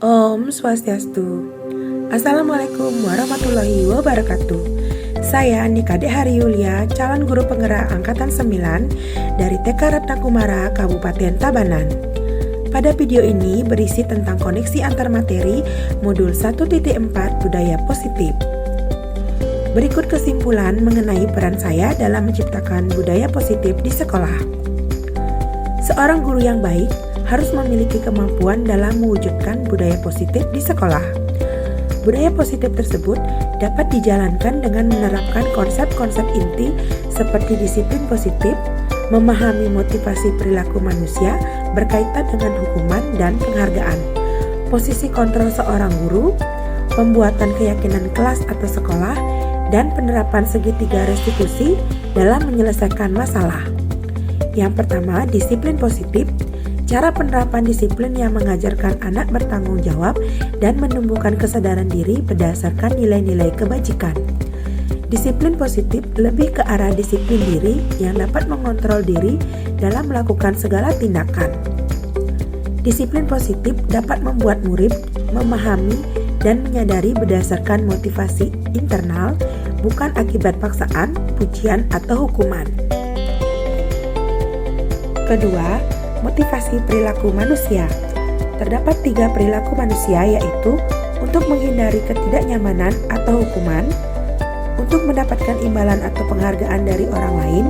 Om Swastiastu. Assalamualaikum warahmatullahi wabarakatuh. Saya Nikade Hari Yulia, calon guru penggerak Angkatan 9 dari TK Ratna Kumara, Kabupaten Tabanan. Pada video ini berisi tentang koneksi antar materi modul 1.4 budaya positif. Berikut kesimpulan mengenai peran saya dalam menciptakan budaya positif di sekolah. Seorang guru yang baik harus memiliki kemampuan dalam mewujudkan budaya positif di sekolah. Budaya positif tersebut dapat dijalankan dengan menerapkan konsep-konsep inti seperti disiplin positif, memahami motivasi perilaku manusia berkaitan dengan hukuman dan penghargaan, posisi kontrol seorang guru, pembuatan keyakinan kelas atau sekolah, dan penerapan segitiga restitusi dalam menyelesaikan masalah. Yang pertama, disiplin positif. Cara penerapan disiplin yang mengajarkan anak bertanggung jawab dan menumbuhkan kesadaran diri berdasarkan nilai-nilai kebajikan. Disiplin positif lebih ke arah disiplin diri yang dapat mengontrol diri dalam melakukan segala tindakan. Disiplin positif dapat membuat murid memahami dan menyadari berdasarkan motivasi internal, bukan akibat paksaan, pujian, atau hukuman. Kedua, motivasi perilaku manusia. Terdapat 3 perilaku manusia, yaitu untuk menghindari ketidaknyamanan atau hukuman, untuk mendapatkan imbalan atau penghargaan dari orang lain,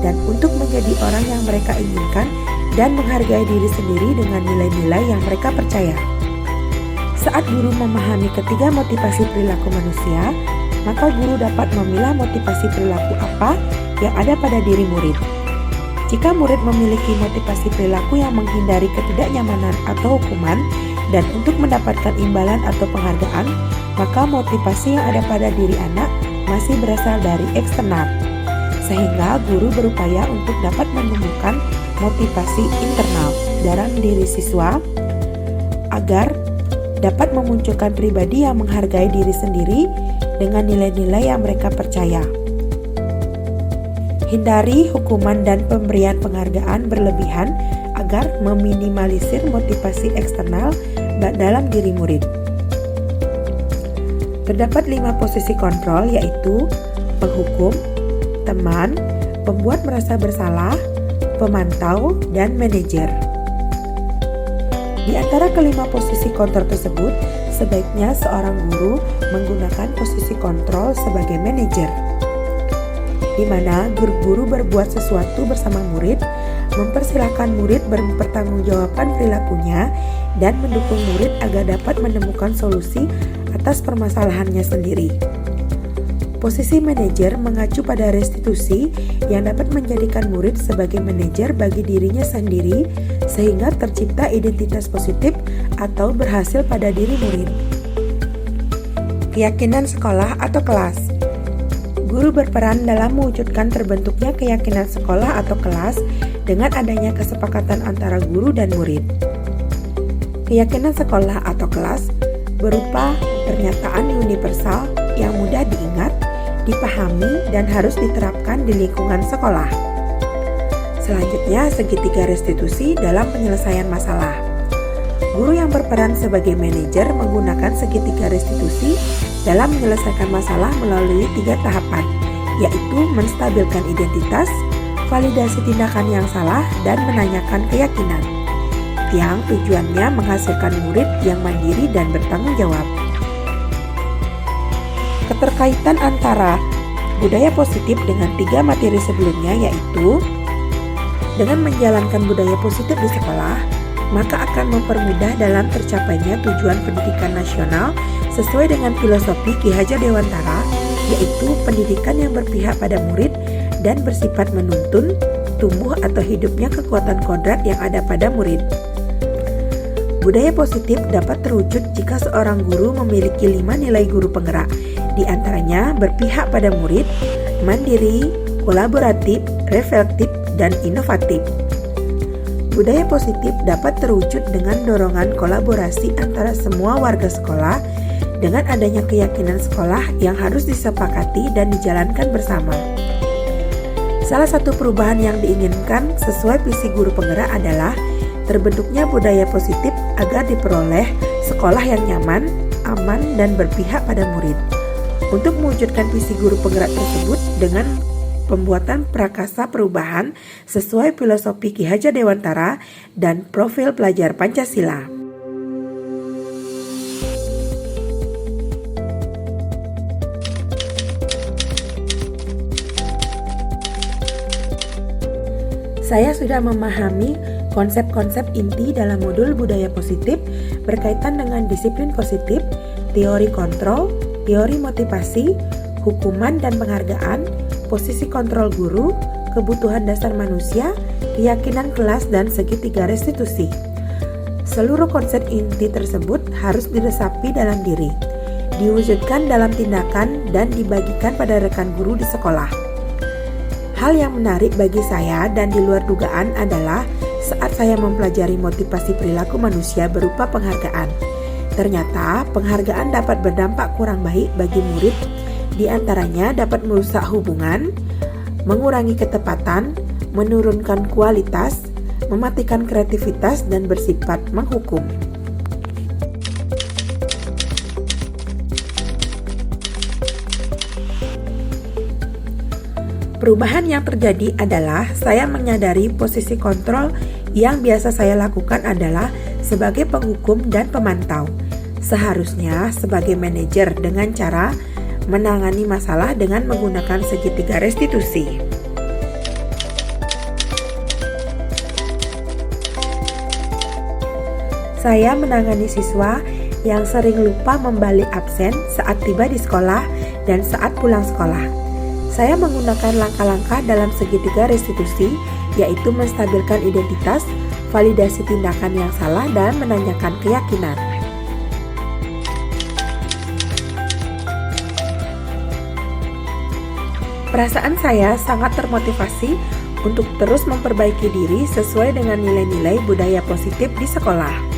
dan untuk menjadi orang yang mereka inginkan dan menghargai diri sendiri dengan nilai-nilai yang mereka percaya. Saat guru memahami ketiga motivasi perilaku manusia, maka guru dapat memilah motivasi perilaku apa yang ada pada diri murid. Jika murid memiliki motivasi perilaku yang menghindari ketidaknyamanan atau hukuman dan untuk mendapatkan imbalan atau penghargaan, maka motivasi yang ada pada diri anak masih berasal dari eksternal. Sehingga guru berupaya untuk dapat menumbuhkan motivasi internal dalam diri siswa agar dapat memunculkan pribadi yang menghargai diri sendiri dengan nilai-nilai yang mereka percaya. Hindari hukuman dan pemberian penghargaan berlebihan agar meminimalisir motivasi eksternal dalam diri murid. Terdapat 5 posisi kontrol, yaitu penghukum, teman, pembuat merasa bersalah, pemantau, dan manajer. Di antara kelima posisi kontrol tersebut, sebaiknya seorang guru menggunakan posisi kontrol sebagai manajer, di mana guru berbuat sesuatu bersama murid, mempersilahkan murid mempertanggungjawabkan perilakunya, dan mendukung murid agar dapat menemukan solusi atas permasalahannya sendiri. Posisi manajer mengacu pada restitusi yang dapat menjadikan murid sebagai manajer bagi dirinya sendiri sehingga tercipta identitas positif atau berhasil pada diri murid. Keyakinan sekolah atau kelas. Guru berperan dalam mewujudkan terbentuknya keyakinan sekolah atau kelas dengan adanya kesepakatan antara guru dan murid. Keyakinan sekolah atau kelas berupa pernyataan universal yang mudah diingat, dipahami, dan harus diterapkan di lingkungan sekolah. Selanjutnya, segitiga restitusi dalam penyelesaian masalah. Guru yang berperan sebagai manajer menggunakan segitiga restitusi dalam menyelesaikan masalah melalui 3 tahapan, yaitu menstabilkan identitas, validasi tindakan yang salah, dan menanyakan keyakinan, yang tujuannya menghasilkan murid yang mandiri dan bertanggung jawab. Keterkaitan antara budaya positif dengan 3 materi sebelumnya, yaitu dengan menjalankan budaya positif di sekolah, maka akan mempermudah dalam tercapainya tujuan pendidikan nasional sesuai dengan filosofi Ki Hajar Dewantara, yaitu pendidikan yang berpihak pada murid dan bersifat menuntun, tumbuh atau hidupnya kekuatan kodrat yang ada pada murid. Budaya positif dapat terwujud jika seorang guru memiliki 5 nilai guru penggerak, di antaranya berpihak pada murid, mandiri, kolaboratif, reflektif, dan inovatif. Budaya positif dapat terwujud dengan dorongan kolaborasi antara semua warga sekolah dengan adanya keyakinan sekolah yang harus disepakati dan dijalankan bersama. Salah satu perubahan yang diinginkan sesuai visi guru penggerak adalah terbentuknya budaya positif agar diperoleh sekolah yang nyaman, aman, dan berpihak pada murid. Untuk mewujudkan visi guru penggerak tersebut dengan pembuatan prakasa perubahan sesuai filosofi Ki Hajar Dewantara dan profil pelajar Pancasila. Saya sudah memahami konsep-konsep inti dalam modul budaya positif berkaitan dengan disiplin positif, teori kontrol, teori motivasi, hukuman dan penghargaan, posisi kontrol guru, kebutuhan dasar manusia, keyakinan kelas, dan segitiga restitusi. Seluruh konsep inti tersebut harus diresapi dalam diri, diwujudkan dalam tindakan, dan dibagikan pada rekan guru di sekolah. Hal yang menarik bagi saya dan di luar dugaan adalah saat saya mempelajari motivasi perilaku manusia berupa penghargaan. Ternyata penghargaan dapat berdampak kurang baik bagi murid, di antaranya dapat merusak hubungan, mengurangi ketepatan, menurunkan kualitas, mematikan kreativitas, dan bersifat menghukum. Perubahan yang terjadi adalah saya menyadari posisi kontrol yang biasa saya lakukan adalah sebagai penghukum dan pemantau. Seharusnya sebagai manajer dengan cara menangani masalah dengan menggunakan segitiga restitusi. Saya menangani siswa yang sering lupa membalik absen saat tiba di sekolah dan saat pulang sekolah. Saya menggunakan langkah-langkah dalam segitiga restitusi, yaitu menstabilkan identitas, validasi tindakan yang salah, dan menanyakan keyakinan. Perasaan saya sangat termotivasi untuk terus memperbaiki diri sesuai dengan nilai-nilai budaya positif di sekolah.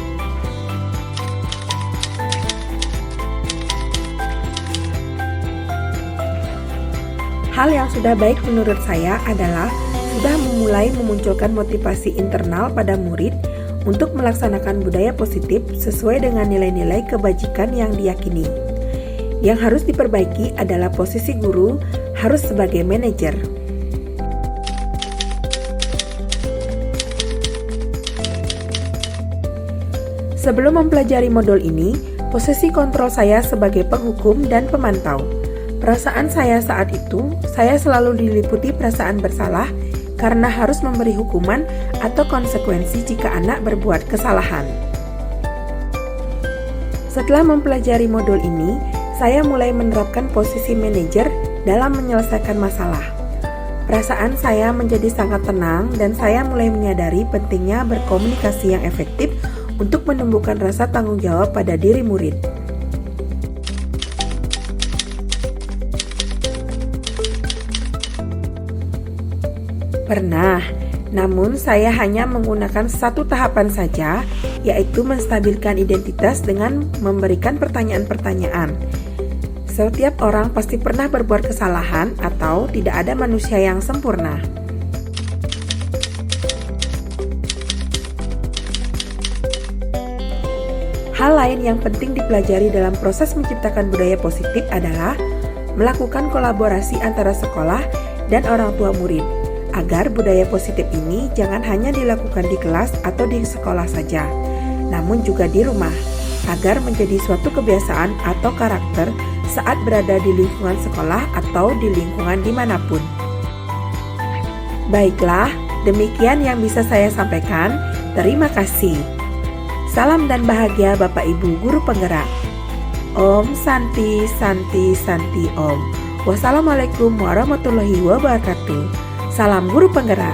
Hal yang sudah baik menurut saya adalah sudah memulai memunculkan motivasi internal pada murid untuk melaksanakan budaya positif sesuai dengan nilai-nilai kebajikan yang diyakini. Yang harus diperbaiki adalah posisi guru harus sebagai manajer. Sebelum mempelajari modul ini, posisi kontrol saya sebagai penghukum dan pemantau. Perasaan saya saat itu, saya selalu diliputi perasaan bersalah karena harus memberi hukuman atau konsekuensi jika anak berbuat kesalahan. Setelah mempelajari modul ini, saya mulai menerapkan posisi manajer dalam menyelesaikan masalah. Perasaan saya menjadi sangat tenang dan saya mulai menyadari pentingnya berkomunikasi yang efektif untuk menumbuhkan rasa tanggung jawab pada diri murid. Pernah, namun saya hanya menggunakan satu tahapan saja, yaitu menstabilkan identitas dengan memberikan pertanyaan-pertanyaan. Setiap orang pasti pernah berbuat kesalahan atau tidak ada manusia yang sempurna. Hal lain yang penting dipelajari dalam proses menciptakan budaya positif adalah melakukan kolaborasi antara sekolah dan orang tua murid, agar budaya positif ini jangan hanya dilakukan di kelas atau di sekolah saja, namun juga di rumah, agar menjadi suatu kebiasaan atau karakter saat berada di lingkungan sekolah atau di lingkungan dimanapun. Baiklah, demikian yang bisa saya sampaikan. Terima kasih. Salam dan bahagia Bapak Ibu Guru Penggerak. Om Santi Santi Santi Om. Wassalamualaikum warahmatullahi wabarakatuh. Salam Guru Penggerak.